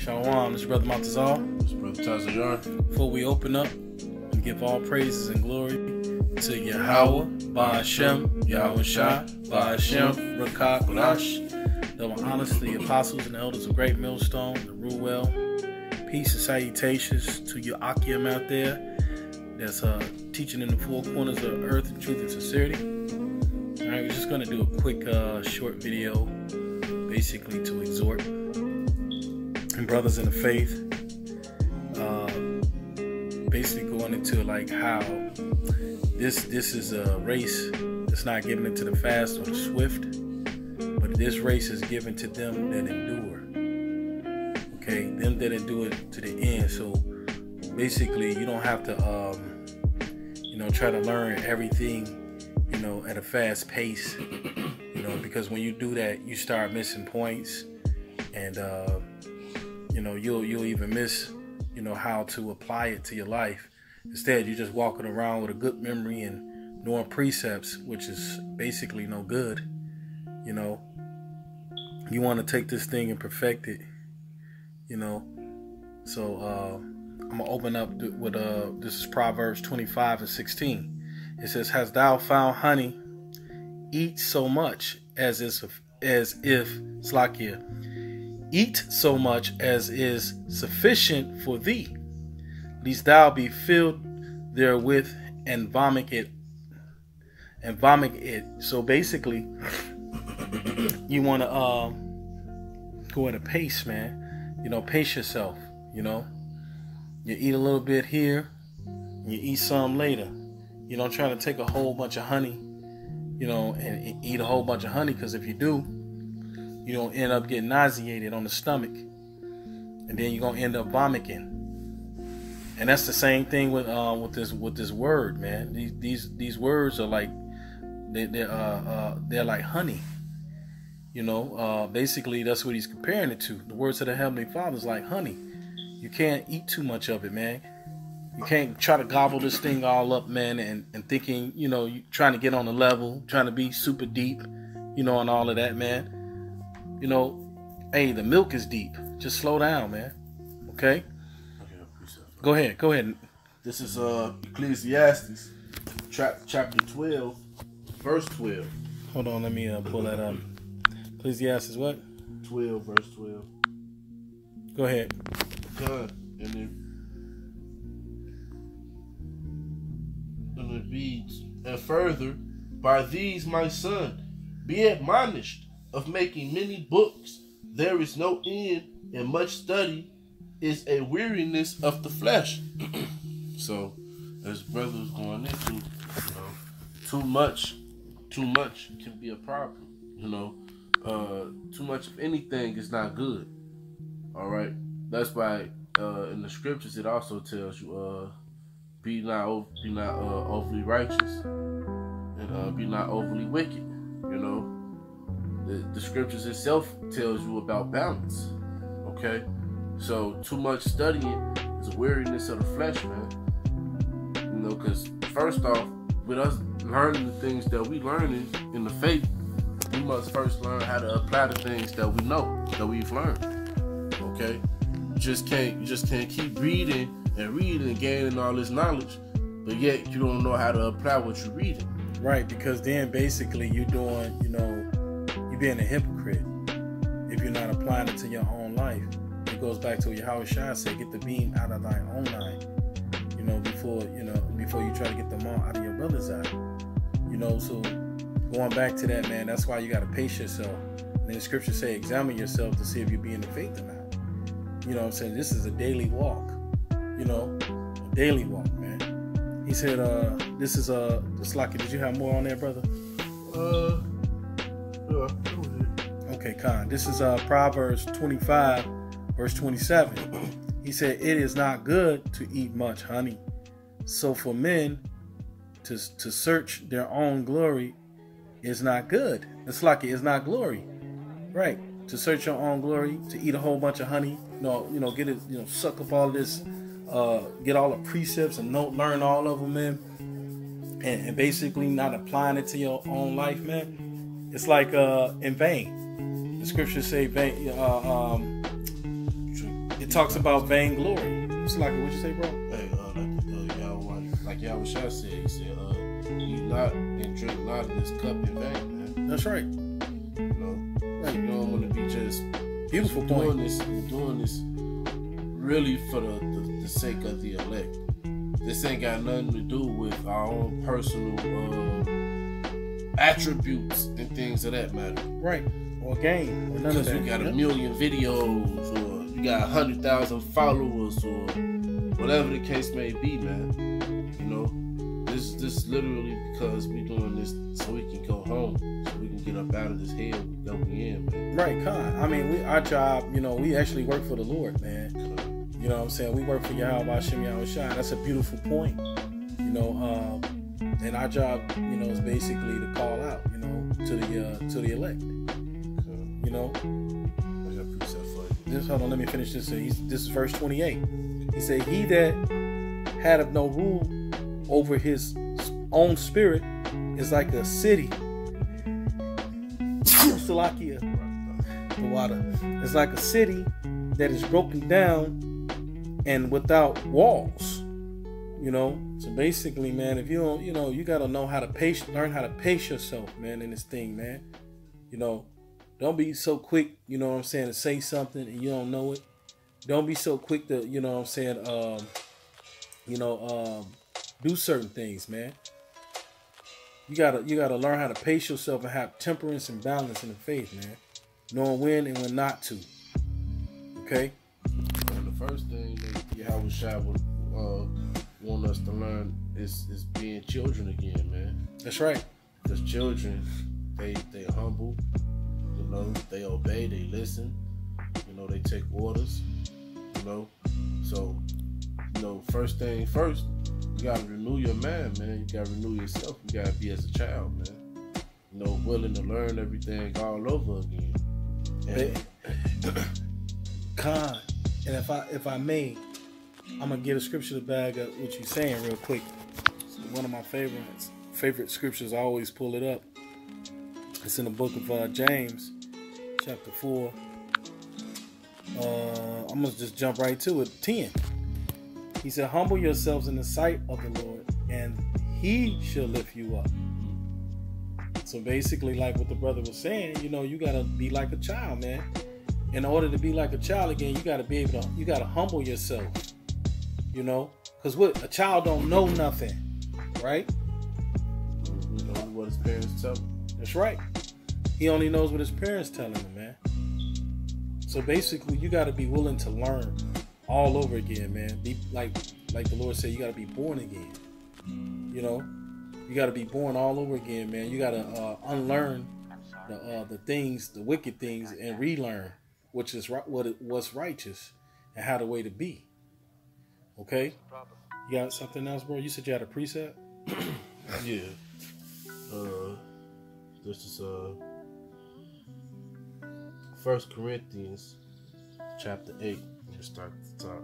Shalom, this is Brother Montazal. This is Brother Tazayar. Before we open up and give all praises and glory to Yahweh, Ba'ashem, Yahweh Shah, Ba'ashem, Rakak, Lash, double honors to the apostles and the elders of Great Millstone, the Ruel. Peace and salutations to your Akim out there that's teaching in the four corners of the earth in truth and sincerity. All right, we're just going to do a quick short video basically to exhort and brothers in the faith, basically going into like how this is a race that's not given into the fast or the swift, but this race is given to them that endure. Okay, them that endure to the end. So basically, you don't have to try to learn everything at a fast pace, because when you do that, you start missing points, and you'll even miss how to apply it to your life. Instead, you're just walking around with a good memory and knowing precepts, which is basically no good. You want to take this thing and perfect it. So I'm gonna open up with this is Proverbs 25:16. It says, "Hast thou found honey? Eat so much as if Slakia. Eat so much as is sufficient for thee, lest thou be filled therewith and vomit it." So basically, you want to go at a pace, man. Pace yourself. You eat a little bit here, and you eat some later. You don't try to take a whole bunch of honey, and eat a whole bunch of honey, because if you do, you don't end up getting nauseated on the stomach, and then you're gonna end up vomiting. And that's the same thing with this word, man. These words are like they're like honey. Basically that's what he's comparing it to. The words of the Heavenly Father is like honey. You can't eat too much of it, man. You can't try to gobble this thing all up, man, and thinking, you trying to get on the level, trying to be super deep, and all of that, man. Hey, the milk is deep. Just slow down, man. Okay? Go ahead. This is Ecclesiastes, chapter 12, verse 12. Hold on, let me pull that up. Ecclesiastes what? 12, verse 12. Go ahead. God, and it reads, "And further, by these, my son, be admonished of making many books. There is no end, and much study is a weariness of the flesh." So, as brothers going into, too much can be a problem. Too much of anything is not good. All right, that's why in the scriptures it also tells you, be not overly righteous, and be not overly wicked. The scriptures itself tells you about balance. Okay, so too much studying is a weariness of the flesh, man. Because first off, with us learning the things that we learning in the faith, we must first learn how to apply the things that we know, that we've learned. Okay, you just can't keep reading and gaining all this knowledge, but yet you don't know how to apply what you're reading. Right, because then basically you're doing, you're being a hypocrite if you're not applying it to your own life. It goes back to what Yahweh Shah said, get the beam out of thine own eye, before you try to get the mark out of your brother's eye. So going back to that, man, that's why you got to pace yourself. And the scriptures say, examine yourself to see if you be in the faith or not. I'm saying? This is a daily walk, a daily walk, man. He said, this is Slaki. Did you have more on there, brother? Yeah, go ahead. Okay, Khan. This is Proverbs 25, verse 27. He said, "It is not good to eat much honey. So for men to search their own glory is not good." It's like it's not glory, right? To search your own glory, to eat a whole bunch of honey, get it, suck up all this, get all the precepts and learn all of them, man, and basically not applying it to your own life, man. It's like in vain. The scriptures say vain. it talks about vainglory. It's like, what you say, bro? Hey, like Yahweh Shah said, he said, eat not and drink not of this cup in vain, man. That's right. You know, right. You don't want to be just beautiful doing this really for the sake of the elect. This ain't got nothing to do with our own personal attributes and things of that matter. Right. Or game. Or none of that. Because you got a million videos, or you got 100,000 followers, or whatever the case may be, man. You know, this literally because we doing this so we can go home, so we can get up out of this hell that we in, man. Right, Con. I mean, our job, you know, we actually work for the Lord, man. You know what I'm saying? We work for Yahweh Hashem Yahweh Shai. That's a beautiful point. You know, and our job, you know, is basically to call out, you know, to the elect. You know. I got a precept for you. Just hold on, let me finish this. This is verse 28. He said, "He that had of no rule over his own spirit is like a city." Salakia, the water. It's like a city that is broken down and without walls. You know, so basically, man, if you don't, you know, you gotta know how to learn how to pace yourself, man, in this thing, man. You know, don't be so quick, you know what I'm saying, to say something and you don't know it. Don't be so quick to, you know what I'm saying, do certain things, man. You gotta learn how to pace yourself and have temperance and balance in the faith, man. Knowing when and when not to. Okay? And the first thing that Yahweh Shai would want us to learn is being children again, man. That's right. Because children, they humble, you know, they obey, they listen, you know, they take orders, you know. So, you know, first thing first, you gotta renew your mind, man. You gotta renew yourself. You gotta be as a child, man. You know, willing to learn everything all over again. Con, and if I may, I'm gonna get a scripture to bag up what you're saying real quick. It's one of my favorite scriptures. I always pull it up. It's in the book of James, chapter 4. I'm gonna just jump right to it. 10. He said, "Humble yourselves in the sight of the Lord, and He shall lift you up." So basically, like what the brother was saying, you know, you gotta be like a child, man. In order to be like a child again, you gotta humble yourself. You know, because what a child don't know nothing, right? You know what his parents tell him. That's right. He only knows what his parents telling him, man. So basically, you gotta be willing to learn all over again, man. Be like the Lord said, you gotta be born again. You know, you gotta be born all over again, man. You gotta unlearn the things, the wicked things, and relearn what's righteous and how the way to be. Okay, you got something else, bro? You said you had a precept. Yeah. This is 1 Corinthians chapter 8. Let me start at the top.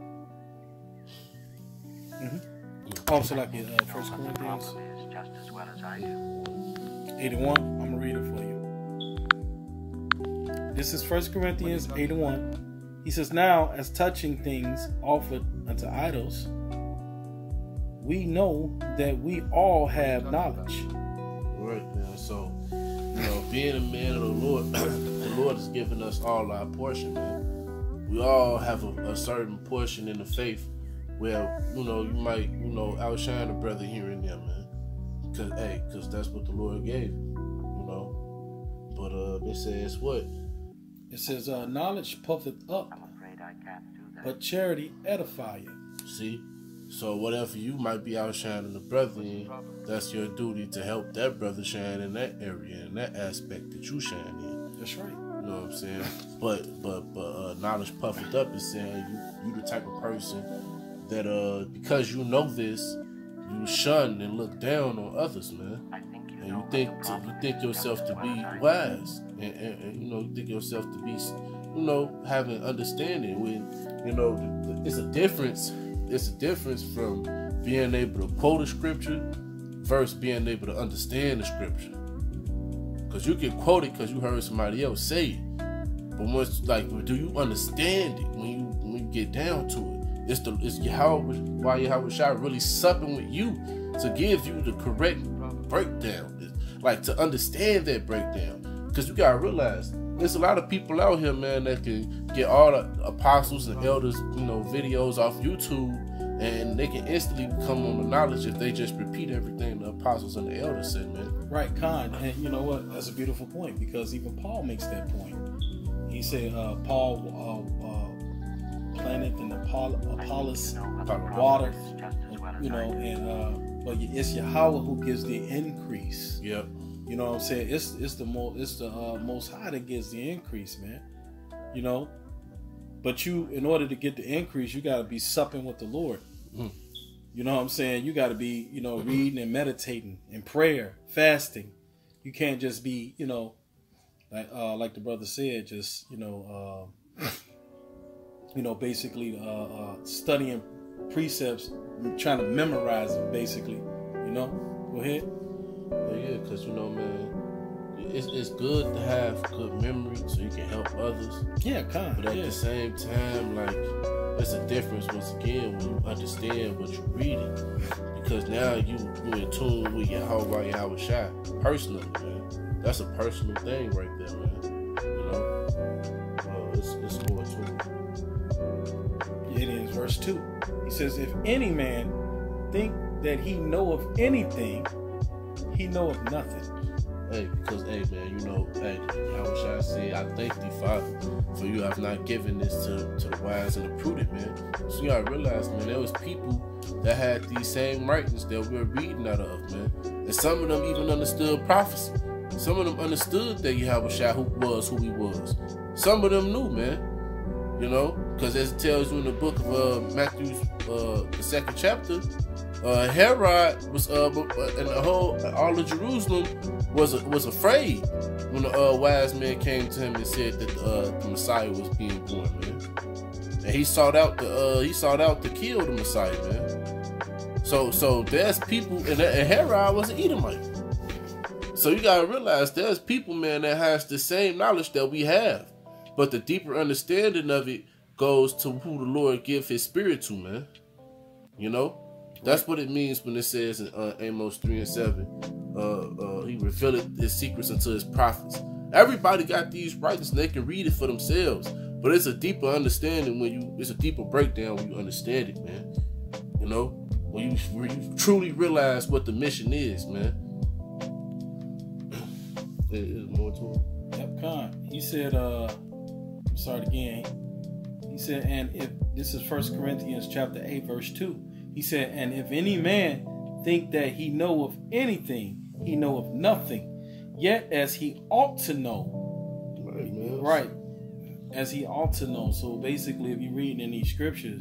Oh, so like 1 Corinthians 81. I'm gonna read it for you. This is 1 Corinthians 81. He says, "Now, as touching things offered unto idols, we know that we all have knowledge." Right, man. So, you know, being a man of the Lord, the Lord has given us all our portion, man. We all have a certain portion in the faith where, you know, you might, you know, outshine a brother here and there, man. Because that's what the Lord gave you, you know. But it says what? It says, "Knowledge puffeth up, but charity edifieth." See? So whatever you might be outshining the brother in, that's your duty to help that brother shine in that area, in that aspect that you shine in. That's right. You know what I'm saying? But knowledge puffed up is saying you the type of person that because you know this, you shun and look down on others, man. And you think yourself to be wise, and you know, you think yourself to be, you know, having understanding. When, you know, it's a difference. It's a difference from being able to quote a scripture versus being able to understand the scripture. Because you can quote it because you heard somebody else say it, but once, like, do you understand it? When you get down to it. It's Yahweh, why Yahweh Shai really supping with you to give you the correct breakdown, like to understand that breakdown. Because you gotta realize there's a lot of people out here, man, that can get all the apostles and elders, videos off YouTube, and they can instantly come on the knowledge if they just repeat everything the apostles and the elders said, man. Right, Khan. And you know what? That's a beautiful point, because even Paul makes that point. He said, Paul planted and Apollos watered, but it's Yahweh who gives the increase. Yep. You know what I'm saying? It's the Most High that gives the increase, man. But in order to get the increase, you got to be supping with the Lord. You know what I'm saying? You got to be, reading and meditating in prayer, fasting. You can't just be, like the brother said, just basically studying precepts, trying to memorize them, basically. Go ahead. Yeah, because man, it's good to have good memory so you can help others. Yeah, but at the same time, like, there's a difference once again when you understand what you're reading, because now you in tune with Yahweh Shai personally, man. That's a personal thing right there, man. It's more to it. It is verse 2. He says, if any man think that he know of anything, he know of nothing. Hey, because, man, Yahweh Shai said, I thank thee, Father, for you have not given this to the wise and the prudent, man. So you gotta realize, man, there was people that had these same writings that we're reading out of, man. And some of them even understood prophecy. Some of them understood that Yahweh Shai was who he was. Some of them knew, man. Because as it tells you in the book of Matthew, the 2nd chapter, Herod was and all of Jerusalem was afraid when the wise men came to him and said that the Messiah was being born, man. And he sought out to kill the Messiah, man. So there's people, and Herod was an Edomite. So you gotta realize there's people, man, that has the same knowledge that we have, but the deeper understanding of it goes to who the Lord give his spirit to, man. That's what it means when it says in Amos 3:7, he revealed his secrets unto his prophets. Everybody got these writings and they can read it for themselves, but it's a deeper understanding it's a deeper breakdown when you understand it, man. When you truly realize what the mission is, man. There's more to it. Yep, Khan. He said, start again. He said, and if this is 1 Corinthians chapter 8, verse 2. He said, and if any man think that he know of anything, he know of nothing, yet as he ought to know. Right. As he ought to know. So basically, if you're reading in these scriptures,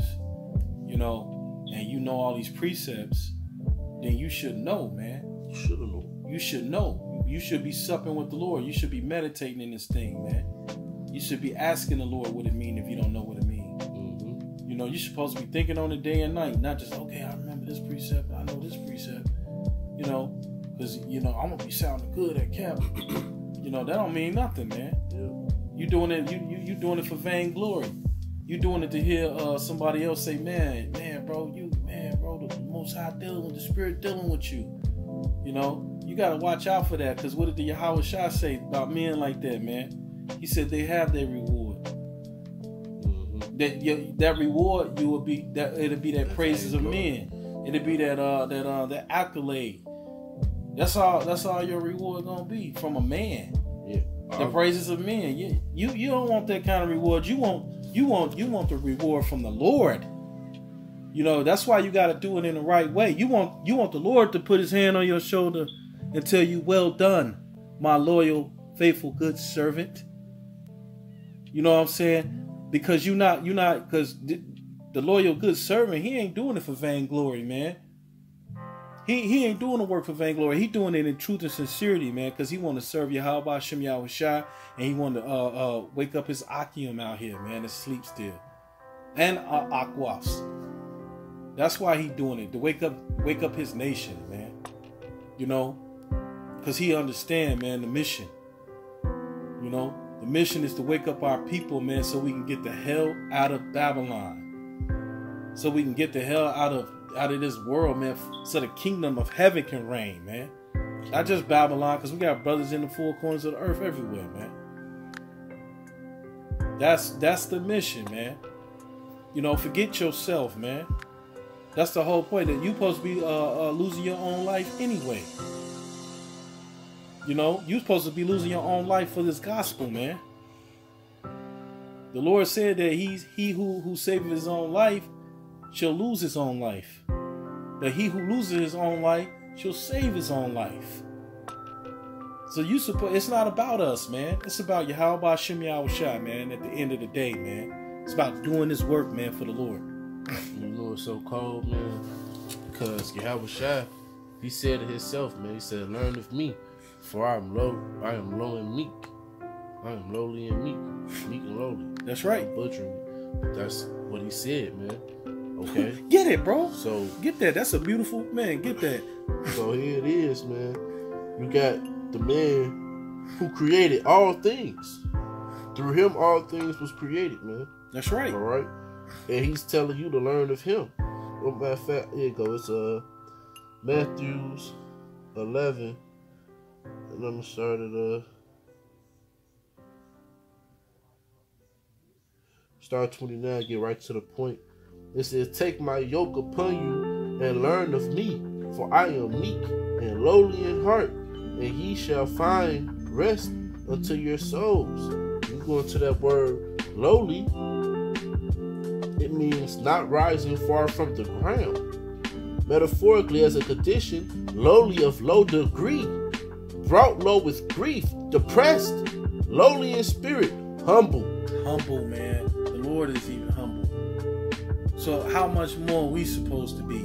and you know all these precepts, then you should know, man. You should know. You should know. You should be supping with the Lord. You should be meditating in this thing, man. You should be asking the Lord what it means if you don't know what it means. You're supposed to be thinking on it day and night, not just, okay, I remember this precept, I know this precept, because, I'm going to be sounding good at camp. That don't mean nothing, man. Yeah. You doing it, you doing it for vainglory. You doing it to hear somebody else say, man, bro, the Most High dealing with the Spirit dealing with you. You got to watch out for that, because what did the Yahweh Shai say about men like that, man? He said they have their reward. That reward it'll be that praises of men. It'll be that accolade. That's all your reward gonna be from a man. Yeah. The praises of men. You don't want that kind of reward. You want the reward from the Lord. That's why you gotta do it in the right way. You want the Lord to put his hand on your shoulder and tell you, well done, my loyal, faithful, good servant. You know what I'm saying? Because because the loyal good servant, he ain't doing it for vainglory, man. He ain't doing the work for vainglory. He doing it in truth and sincerity, man, because he want to serve Yahweh Shem Yahweh Shai, and he want to wake up his Akim out here, man, to sleep still. And Akwas. That's why he doing it, to wake up his nation, man. Because he understand, man, the mission. The mission is to wake up our people, man, so we can get the hell out of Babylon. So we can get the hell out of this world, man, so the kingdom of heaven can reign, man. Not just Babylon, because we got brothers in the four corners of the earth everywhere, man. That's the mission, man. You know, forget yourself, man. That's the whole point, that you supposed to be losing your own life anyway. You know, you supposed to be losing your own life for this gospel, man. The Lord said that he who saveth his own life shall lose his own life. But he who loses his own life shall save his own life. So it's not about us, man. It's about Yahweh Shem Shai, man, at the end of the day, man. It's about doing this work, man, for the Lord. You know it's so cold, man, because Yahweh Shai, he said it himself, man. He said, learn of me, for I am low and meek. I am lowly and meek and lowly. That's right. I'm butchering it. That's what he said, man. Okay? Get it, bro. So get that. That's a beautiful, man, get that. So here it is, man. You got the man who created all things. Through him, all things was created, man. That's right. All right? And he's telling you to learn of him. Well, matter of fact, here you go. It's Matthew 11. And I'm going to start at start 29, get right to the point. It says, take my yoke upon you and learn of me, for I am meek and lowly in heart, and ye shall find rest unto your souls. You go into that word lowly, it means not rising far from the ground. Metaphorically, as a condition, lowly of low degree, brought low with grief, depressed, lowly in spirit, humble. Humble, man. The Lord is even humble. So how much more are we supposed to be?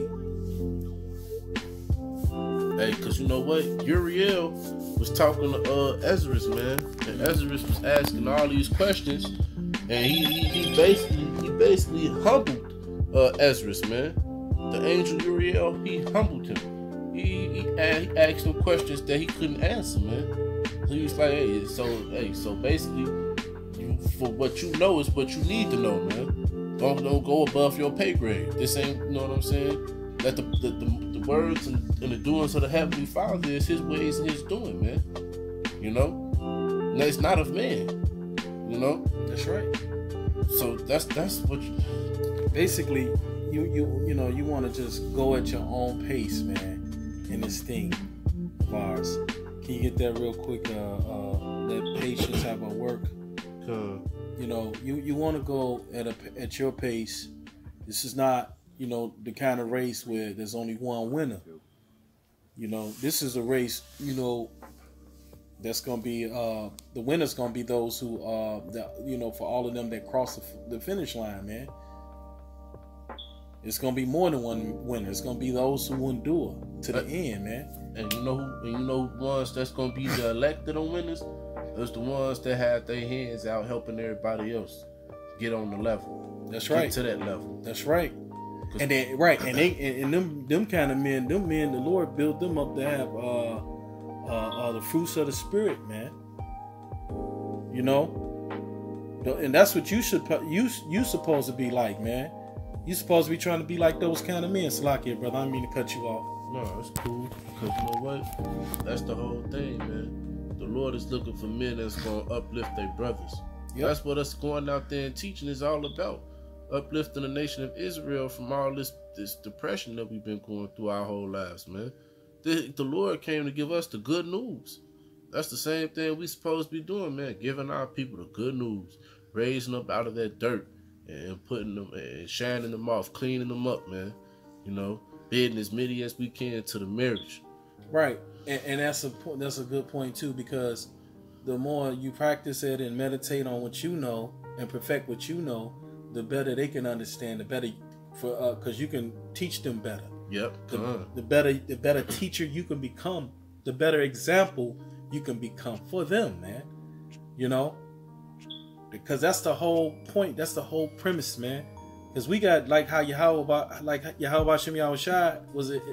Hey, because you know what? Uriel was talking to Ezra, man. And Ezra was asking all these questions. And he basically humbled Ezra, man. The angel Uriel, he humbled him. He asked him questions that he couldn't answer, man. So he was like, so basically, for what you know is what you need to know, man. Don't go above your pay grade. This ain't, you know what I'm saying? That the words and the doings of the Heavenly Father is his ways and his doing, man. You know? And it's not of man. You know? That's right. So that's what you... Basically, you know, you want to just go at your own pace, man, in this thing of ours. Can you get that real quick? Let patience have a work. You know, you want to go at your pace. This is not, you know, the kind of race where there's only one winner. You know, this is a race, you know, that's gonna be the winner's gonna be those who that, you know, for all of them that cross the finish line, man. It's gonna be more than one winner. It's gonna be those who endure to the end, man. And you know ones that's gonna be the elected on winners. It's the ones that have their hands out helping everybody else get on the level. That's right. Get to that level. That's right. And then them kind of men, the Lord built them up to have the fruits of the Spirit, man. You know, and that's what you supposed to be like, man. You supposed to be trying to be like those kind of men. Slakia, brother. I don't mean to cut you off. No, it's cool. Because you know what? That's the whole thing, man. The Lord is looking for men that's going to uplift their brothers. Yep. That's what us going out there and teaching is all about. Uplifting the nation of Israel from all this depression that we've been going through our whole lives, man. The Lord came to give us the good news. That's the same thing we supposed to be doing, man. Giving our people the good news. Raising up out of that dirt and putting them and shining them off, cleaning them up, man. You know, bidding as many as we can to the marriage. Right. And that's a good point too, because the more you practice it and meditate on what you know and perfect what you know, the better they can understand. The better because you can teach them better. Yep. The better teacher you can become, the better example you can become for them, man. You know, because that's the whole point. That's the whole premise, man. Because we got like how Yahweh Shem Yahushai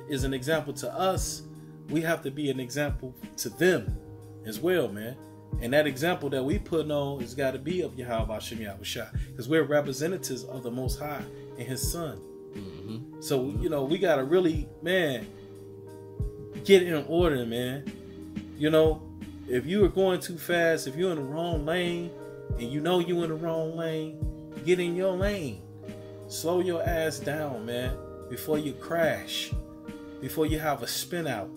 is an example to us. We have to be an example to them as well, man. And that example that we put on has got to be of Yahweh Shem Yahushua, because we're representatives of the Most High and His Son. Mm-hmm. So, you know, we got to really, man, get in order, man. You know, if you are going too fast, if you're in the wrong lane, and you know you're in the wrong lane, get in your lane. Slow your ass down, man, before you crash, before you have a spin out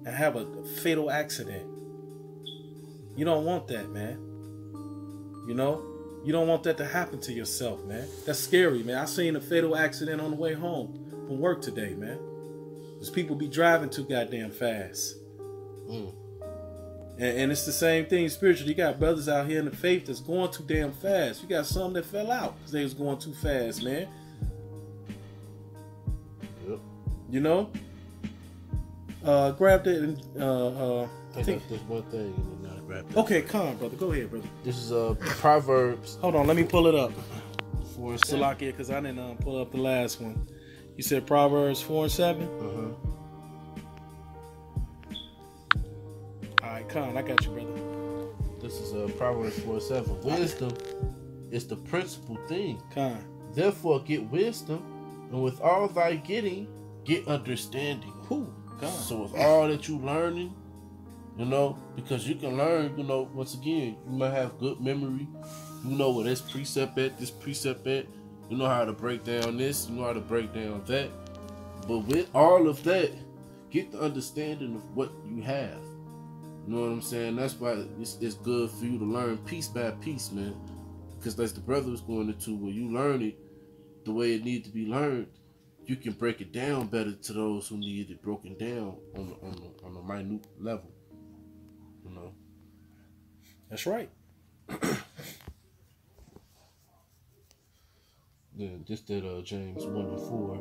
and have a fatal accident. You don't want that, man. You know, you don't want that to happen to yourself, man. That's scary, man. I seen a fatal accident on the way home from work today, man. Because people be driving too goddamn fast. And it's the same thing spiritually. You got brothers out here in the faith that's going too damn fast. You got some that fell out because they was going too fast, man. Yep. You know? Grab that and I think there's one thing and then I grab that. Okay, come on, brother. Go ahead, brother. This is Proverbs. Hold on, let me pull it up. 4:7. Salakia, because I didn't pull up the last one. You said Proverbs 4:7? Alright, come, I got you, brother. This is Proverbs 4:7. Wisdom is the principal thing. Come. Therefore get wisdom, and with all thy getting, get understanding. So with all that you learning, you know, because you can learn, you know, once again, you might have good memory. You know where this precept at, you know how to break down this, you know how to break down that. But with all of that, get the understanding of what you have. You know what I'm saying? That's why it's good for you to learn piece by piece, man. Because that's the brother was going into, where you learn it the way it needs to be learned, you can break it down better to those who need it broken down on a minute level. You know. That's right. Then just that James 1:4.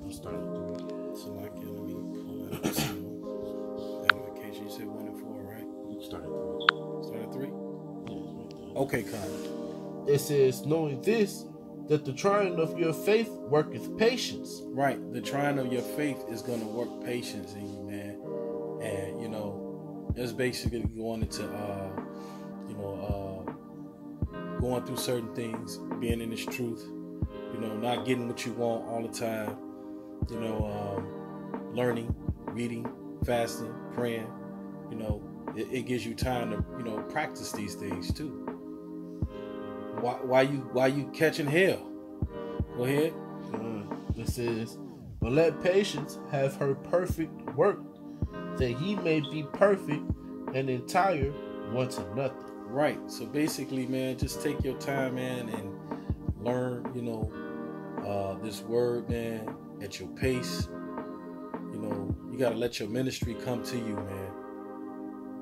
I'm starting to do. So like, let me pull that up. Application. You said 1:4, right? Start at 3. 3? Yeah, right there. Okay, Con. It says, knowing this, that the trying of your faith worketh patience. Right. The trying of your faith is going to work patience in you, man. And, you know, it's basically going into, going through certain things, being in this truth, you know, not getting what you want all the time, you know, learning, reading, fasting, praying, you know, it gives you time to, you know, practice these things too. Why you catching hell? Go ahead. It says, but let patience have her perfect work, that he may be perfect and entire, wanting nothing. Right. So basically, man, just take your time, man, and learn, you know, this word, man, at your pace. You know, you got to let your ministry come to you, man.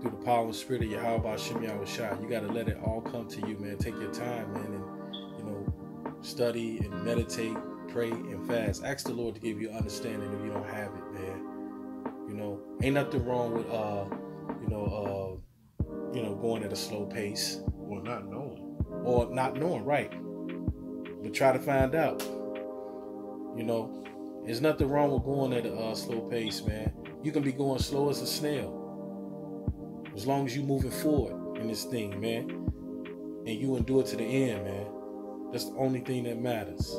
Through the power and spirit of Yahweh Shem Yahushua. You got to let it all come to you, man. Take your time, man, and, you know, study and meditate, pray and fast. Ask the Lord to give you understanding if you don't have it, man. You know, ain't nothing wrong with, going at a slow pace. Or not knowing. Or not knowing, right. But try to find out. You know, there's nothing wrong with going at a slow pace, man. You can be going slow as a snail. As long as you moving forward in this thing, man. And you endure to the end, man. That's the only thing that matters.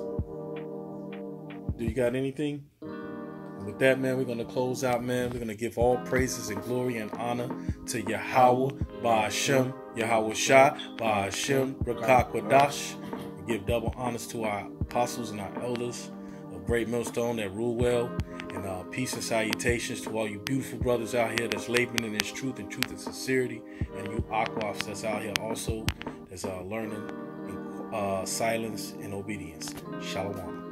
Do you got anything? And with that, man, we're going to close out, man. We're going to give all praises and glory and honor to Yahweh, Ba'ashem, Yahweh Shah, Ba'ashem, Rakakwadash. And give double honors to our apostles and our elders of Great Millstone that rule well. And peace and salutations to all you beautiful brothers out here that's laboring in this truth and sincerity. And you aquafs that's out here also that's learning in silence and obedience. Shalom.